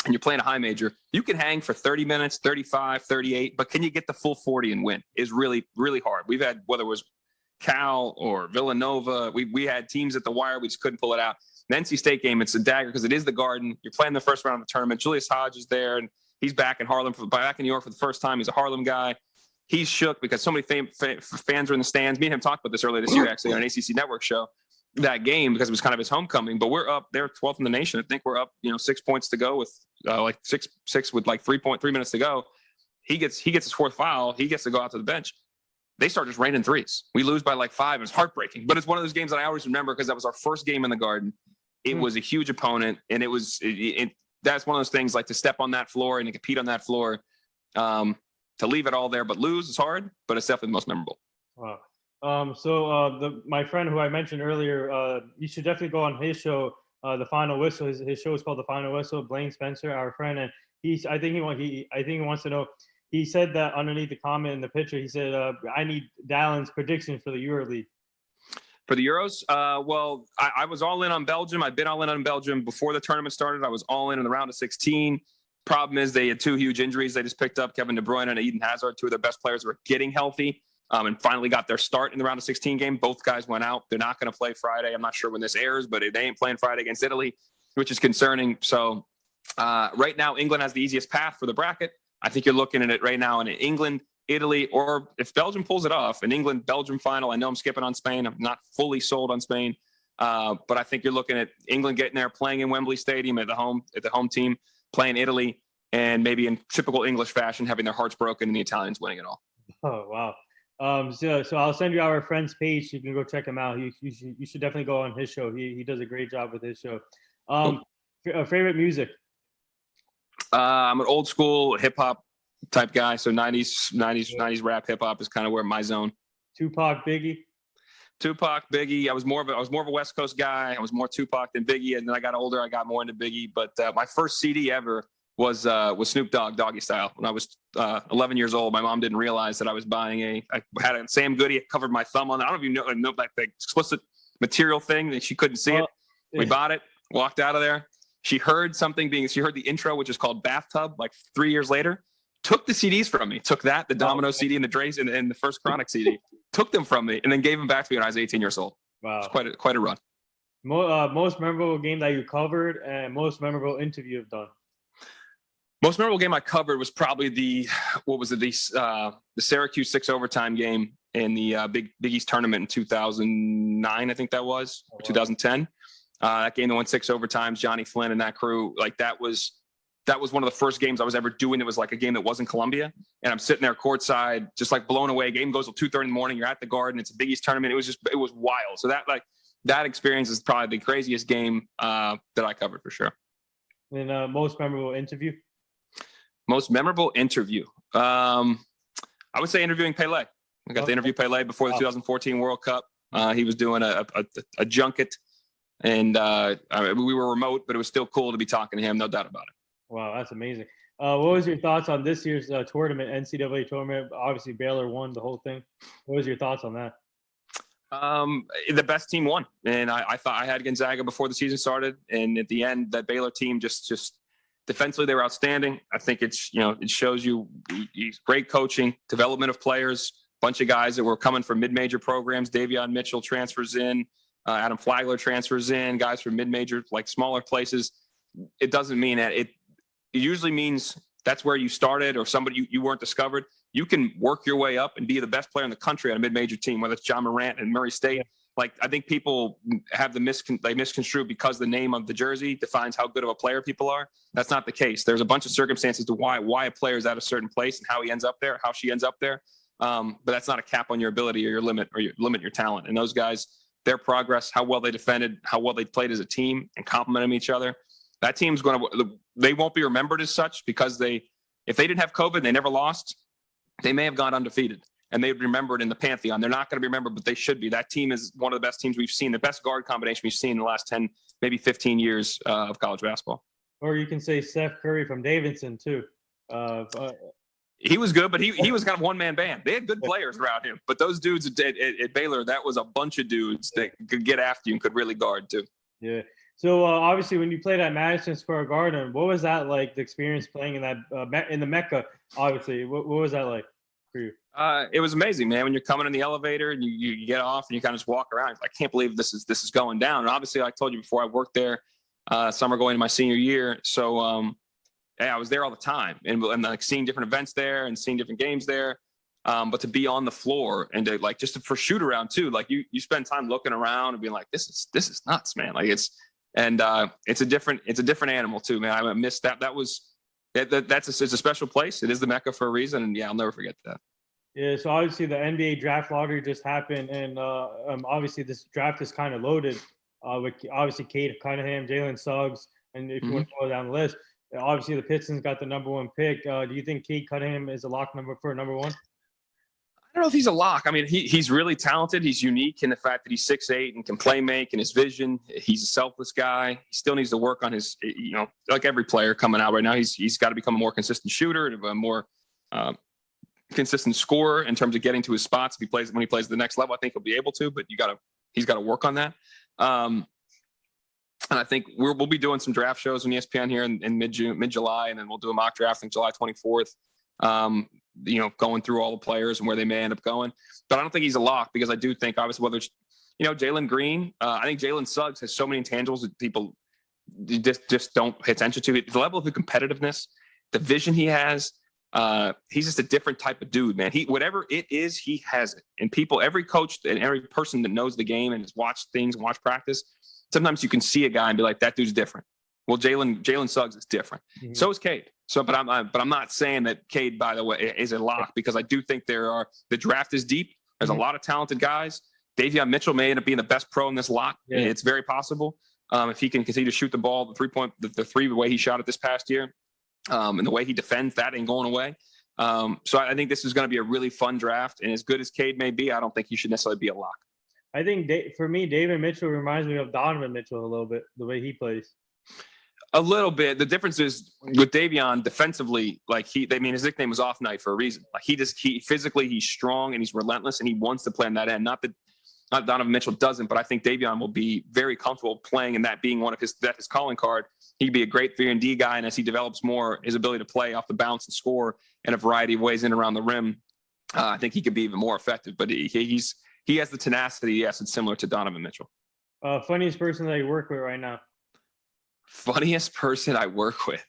and you're playing a high major, you can hang for 30 minutes, 35, 38, but can you get the full 40 and win is really, really hard. We've had, whether it was Cal or Villanova, we had teams at the wire, we just couldn't pull it out. The NC State game, it's a dagger because it is the Garden. You're playing the first round of the tournament. Julius Hodge is there, and he's back in New York for the first time. He's a Harlem guy. He's shook because so many fans are in the stands. Me and him talked about this earlier this year, actually, on an ACC Network show, that game, because it was kind of his homecoming. But we're up. They're 12th in the nation. I think we're up, 6 points to go with like six with like 3 minutes to go. He gets his fourth foul. He gets to go out to the bench. They start just raining threes. We lose by like 5. It was heartbreaking. But it's one of those games that I always remember because that was our first game in the Garden. It was a huge opponent, and that's one of those things, like, to step on that floor and to compete on that floor, to leave it all there but lose is hard, but it's definitely the most memorable. Wow. My friend who I mentioned earlier, you should definitely go on his show, The Final Whistle. His show is called The Final Whistle. Blaine Spencer, our friend, and I think he wants to know. He said that underneath the comment in the picture, he said, "I need Dalen's predictions for the EuroLeague." For the Euros, I was all in on Belgium. I've been all in on Belgium before the tournament started. I was all in the round of 16. Problem is they had 2 huge injuries they just picked up. Kevin De Bruyne and Eden Hazard, 2 of their best players, were getting healthy and finally got their start in the round of 16 game. Both guys went out. They're not going to play Friday. I'm not sure when this airs, but they ain't playing Friday against Italy, which is concerning. So right now, England has the easiest path for the bracket. I think you're looking at it right now in England, Italy, or if Belgium pulls it off, an England-Belgium final. I know I'm skipping on Spain. I'm not fully sold on Spain. But I think you're looking at England getting there, playing in Wembley Stadium at the home team, playing Italy, and maybe in typical English fashion, having their hearts broken and the Italians winning it all. Oh, wow. So I'll send you our friend's page. You can go check him out. You should definitely go on his show. He does a great job with his show. Favorite music? I'm an old school hip hop type guy. So 90s rap hip hop is kind of where my zone. Tupac, Biggie. Tupac, Biggie. I was more of a West Coast guy. I was more Tupac than Biggie, and then I got older. I got more into Biggie. But my first CD ever was Snoop Dogg, Doggy Style. When I was 11 years old, my mom didn't realize that I was buying I had a Sam Goody. It covered my thumb on it. I don't even know that the explicit material thing that she couldn't see it. We bought it, walked out of there. She heard the intro, which is called Bathtub, like 3 years later. Took the CDs from me. Took that, the Domino CD and the Dre's and the first Chronic CD. Took them from me and then gave them back to me when I was 18 years old. Wow. It's quite a run. Most memorable game that you covered and most memorable interview you've done. Most memorable game I covered was probably the Syracuse 6 overtime game in the Big East tournament in 2009, I think that was, or 2010. That game that went 6 overtimes, Johnny Flynn and that crew, like that was one of the first games I was ever doing. It was like a game that wasn't Columbia, and I'm sitting there courtside, just like blown away. Game goes till 2:30 in the morning. You're at the Garden. It's a Big East tournament. It was wild. So that experience is probably the craziest game that I covered for sure. And most memorable interview. Most memorable interview. I would say interviewing Pele. I got to interview Pele before the 2014 World Cup. He was doing a junket, and we were remote, but it was still cool to be talking to him. No doubt about it. Wow, that's amazing. What was your thoughts on this year's tournament, NCAA tournament? Obviously, Baylor won the whole thing. What was your thoughts on that? The best team won, and I thought I had Gonzaga before the season started, and at the end, that Baylor team just defensively they were outstanding. I think it shows you great coaching, development of players, bunch of guys that were coming from mid-major programs. Davion Mitchell transfers in, Adam Flagler transfers in, guys from mid-major, like smaller places. It doesn't mean that it usually means that's where you started or somebody you weren't discovered. You can work your way up and be the best player in the country on a mid-major team, whether it's John Morant and Murray State. Yeah. Like, I think people have they misconstrue because the name of the jersey defines how good of a player people are. That's not the case. There's a bunch of circumstances to why a player is at a certain place and how he ends up there, how she ends up there. But that's not a cap on your ability or your limit your talent. And those guys, their progress, how well they defended, how well they played as a team and complimenting each other. That team's they won't be remembered as such because if they didn't have COVID and they never lost, they may have gone undefeated. And they'd be remembered in the Pantheon. They're not going to be remembered, but they should be. That team is one of the best teams we've seen, the best guard combination we've seen in the last 10, maybe 15 years of college basketball. Or you can say Steph Curry from Davidson, too. He was good, but he was kind of one-man band. They had good players around him. But those dudes at Baylor, that was a bunch of dudes that could get after you and could really guard, too. Yeah. So, obviously, when you played at Madison Square Garden, what was that like, the experience playing in that in the Mecca, obviously? What was that like for you? It was amazing, man. When you're coming in the elevator and you get off and you kind of just walk around, I can't believe this is going down. And obviously, I told you before, I worked there summer going into my senior year. So, I was there all the time and like seeing different events there and seeing different games there. But to be on the floor and to for shoot around too, like you spend time looking around and being like, this is nuts, man. Like it's a different animal too, man. I missed that. It's a special place. It is the Mecca for a reason. And yeah, I'll never forget that. Yeah, so obviously the NBA draft lottery just happened, and obviously this draft is kind of loaded with obviously Cade Cunningham, Jalen Suggs, and if you want to go down the list, obviously the Pistons got the number one pick. Do you think Cade Cunningham is a lock for number one? I don't know if he's a lock. I mean, he's really talented. He's unique in the fact that he's 6'8" and can play make and his vision. He's a selfless guy. He still needs to work on his, like every player coming out right now, he's got to become a more consistent shooter and a more consistent scorer in terms of getting to his spots. When he plays at the next level, I think he'll be able to, but he's got to work on that. And I think we'll be doing some draft shows on ESPN here in mid-July, and then we'll do a mock draft on July 24th. Going through all the players and where they may end up going. But I don't think he's a lock because I do think obviously whether it's, Jalen Green, I think Jalen Suggs has so many intangibles that people just don't pay attention to. The level of the competitiveness, the vision he has, he's just a different type of dude, man. Whatever it is, he has it. And every coach and every person that knows the game and has watched things and watched practice, sometimes you can see a guy and be like, that dude's different. Well, Jalen Suggs is different. Mm-hmm. So is Cade. But I'm not saying that Cade, by the way, is a lock because I do think the draft is deep. There's a lot of talented guys. Davion Mitchell may end up being the best pro in this lot. Yeah. It's very possible if he can continue to shoot the ball, the 3-point, the three, the way he shot it this past year, and the way he defends, that ain't going away. So I think this is going to be a really fun draft. And as good as Cade may be, I don't think he should necessarily be a lock. I think for me, David Mitchell reminds me of Donovan Mitchell a little bit, the way he plays. A little bit. The difference is with Davion defensively, like his nickname was Off Night for a reason. Like he physically, he's strong and he's relentless and he wants to play on that end. Not Donovan Mitchell doesn't, but I think Davion will be very comfortable playing and that being one of his calling card. He'd be a great 3-and-D guy, and as he develops more, his ability to play off the bounce and score in a variety of ways in and around the rim, I think he could be even more effective. But he has the tenacity. Yes, it's similar to Donovan Mitchell. Funniest person that you work with right now? Funniest person I work with.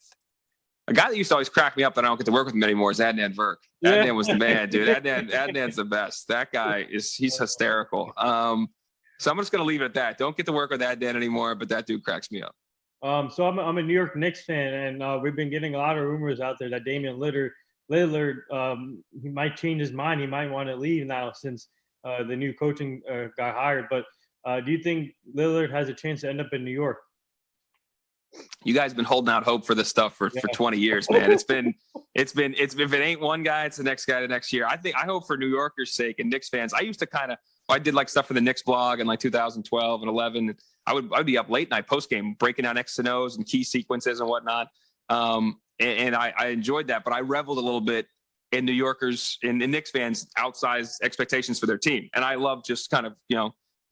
A guy that used to always crack me up that I don't get to work with him anymore is Adnan Virk. Yeah. Adnan was the man, dude. Adnan's the best. That guy he's hysterical. So I'm just going to leave it at that. Don't get to work with Adnan anymore, but that dude cracks me up. So I'm a New York Knicks fan, and we've been getting a lot of rumors out there that Damian Lillard, he might change his mind. He might want to leave now since the new coaching got hired. But do you think Lillard has a chance to end up in New York? You guys have been holding out hope for this stuff for 20 years, man. It's been if it ain't one guy, it's the next guy the next year. I hope for New Yorkers' sake and Knicks fans. I did like stuff for the Knicks blog in like 2012 and 11. I'd be up late night post game breaking down X's and O's and key sequences and whatnot. And I enjoyed that, but I reveled a little bit in New Yorkers and Knicks fans' outsized expectations for their team. And I love just kind of,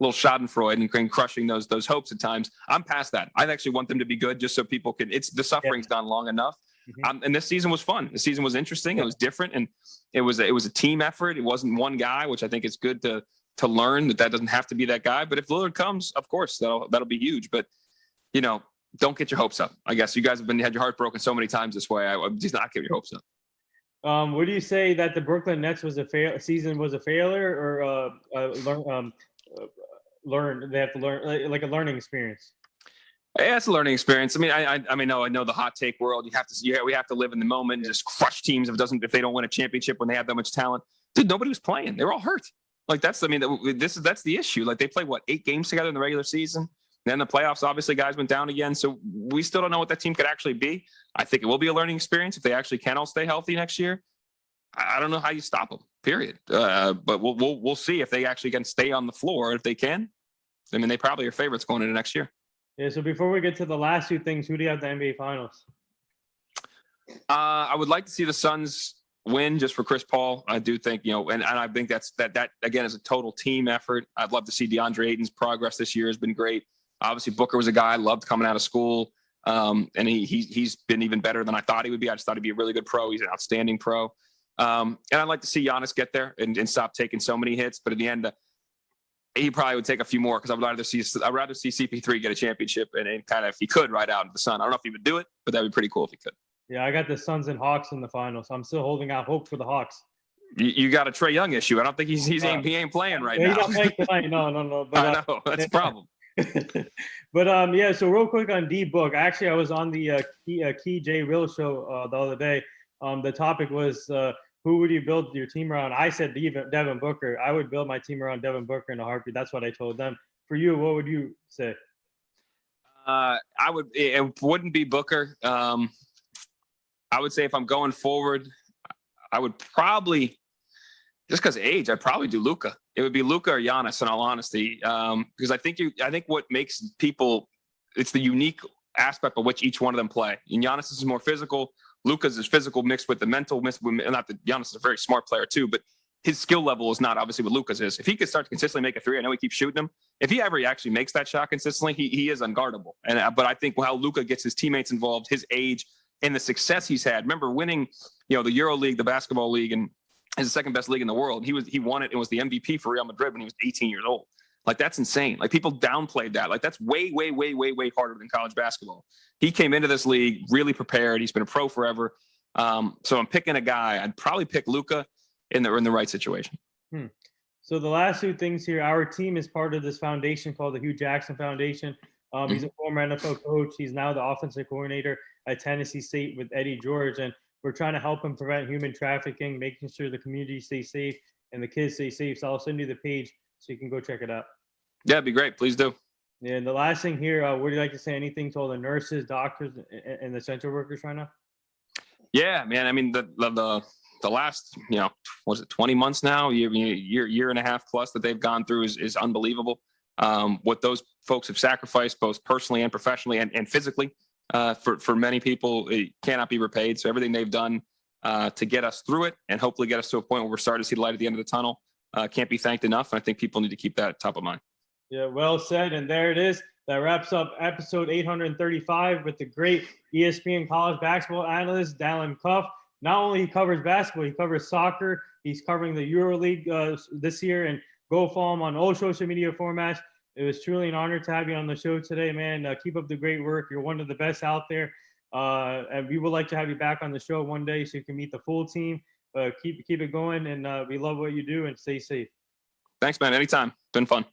little schadenfreude and crushing those hopes at times. I'm past that. I actually want them to be good just so people can, the suffering's done long enough. Mm-hmm. And this season was fun. The season was interesting. It was different. And it was a team effort. It wasn't one guy, which I think is good to learn that doesn't have to be that guy. But if Lillard comes, of course, that'll be huge. But, don't get your hopes up. I guess you guys had your heart broken so many times this way. I'm just not getting your hopes up. Would you say that the Brooklyn Nets season was a failure, or they have to learn like a learning experience? Yeah, it's a learning experience. I mean, I know the hot take world. We have to live in the moment and just crush teams if they don't win a championship when they have that much talent. Dude, nobody was playing. They were all hurt. Like that's the issue. Like they played 8 games together in the regular season. Then the playoffs, obviously, guys went down again. So we still don't know what that team could actually be. I think it will be a learning experience if they actually can all stay healthy next year. I don't know how you stop them. Period. But we'll see if they actually can stay on the floor. If they can, I mean, they probably are favorites going into next year. Yeah. So before we get to the last 2 things, who do you have the NBA Finals? I would like to see the Suns win just for Chris Paul. I do think, and I think that again is a total team effort. I'd love to see DeAndre Ayton's progress this year has been great. Obviously, Booker was a guy I loved coming out of school, and he's been even better than I thought he would be. I just thought he'd be a really good pro. He's an outstanding pro. And I'd like to see Giannis get there and stop taking so many hits. But in the end, he probably would take a few more because I'd rather see CP3 get a championship and kind of, if he could, ride out into the sun. I don't know if he would do it, but that'd be pretty cool if he could. Yeah, I got the Suns and Hawks in the finals. I'm still holding out hope for the Hawks. You got a Trae Young issue. I don't think he ain't playing right now. He's not playing tonight. No. But, I know that's a problem. But so real quick on D-Book. Actually, I was on the Key J Real show the other day. The topic was who would you build your team around? I said Devin Booker. I would build my team around Devin Booker in a heartbeat. That's what I told them. For you, what would you say? It wouldn't be Booker. I would say if I'm going forward, I would probably, just because of age, I'd probably do Luka. It would be Luka or Giannis, in all honesty, because I think what makes people, it's the unique aspect of which each one of them play. And Giannis is more physical. Luka's is physical mixed with the mental. Not that Giannis is a very smart player too, but his skill level is not obviously what Luka's is. If he could start to consistently make a 3, I know he keeps shooting them. If he ever actually makes that shot consistently, he is unguardable. But I think how Luka gets his teammates involved, his age, and the success he's had. Remember winning, the Euroleague, the basketball league, and is the second best league in the world. He won it and was the MVP for Real Madrid when he was 18 years old. Like, that's insane. Like, people downplayed that. Like, that's way, way, way, way, way harder than college basketball. He came into this league really prepared. He's been a pro forever. So I'm picking a guy. I'd probably pick Luka in the right situation. So the last 2 things here, our team is part of this foundation called the Hugh Jackson Foundation. He's a former NFL coach. He's now the offensive coordinator at Tennessee State with Eddie George. And we're trying to help him prevent human trafficking, making sure the community stays safe and the kids stay safe. So I'll send you the page so you can go check it out. Yeah, it'd be great. Please do. Yeah, and the last thing here, would you like to say anything to all the nurses, doctors, and the essential workers right now? Yeah, man. I mean, the the last, was it 20 months now, year and a half plus that they've gone through is unbelievable. What those folks have sacrificed, both personally and professionally and physically, for many people, it cannot be repaid. So everything they've done to get us through it and hopefully get us to a point where we're starting to see the light at the end of the tunnel can't be thanked enough. And I think people need to keep that top of mind. Yeah, well said. And there it is. That wraps up episode 835 with the great ESPN college basketball analyst, Dalen Cuff. Not only he covers basketball, he covers soccer. He's covering the Euroleague this year, and go follow him on all social media formats. It was truly an honor to have you on the show today, man. Keep up the great work. You're one of the best out there. And we would like to have you back on the show one day so you can meet the full team. Keep it going, and we love what you do, and stay safe. Thanks, man. Anytime. Been fun.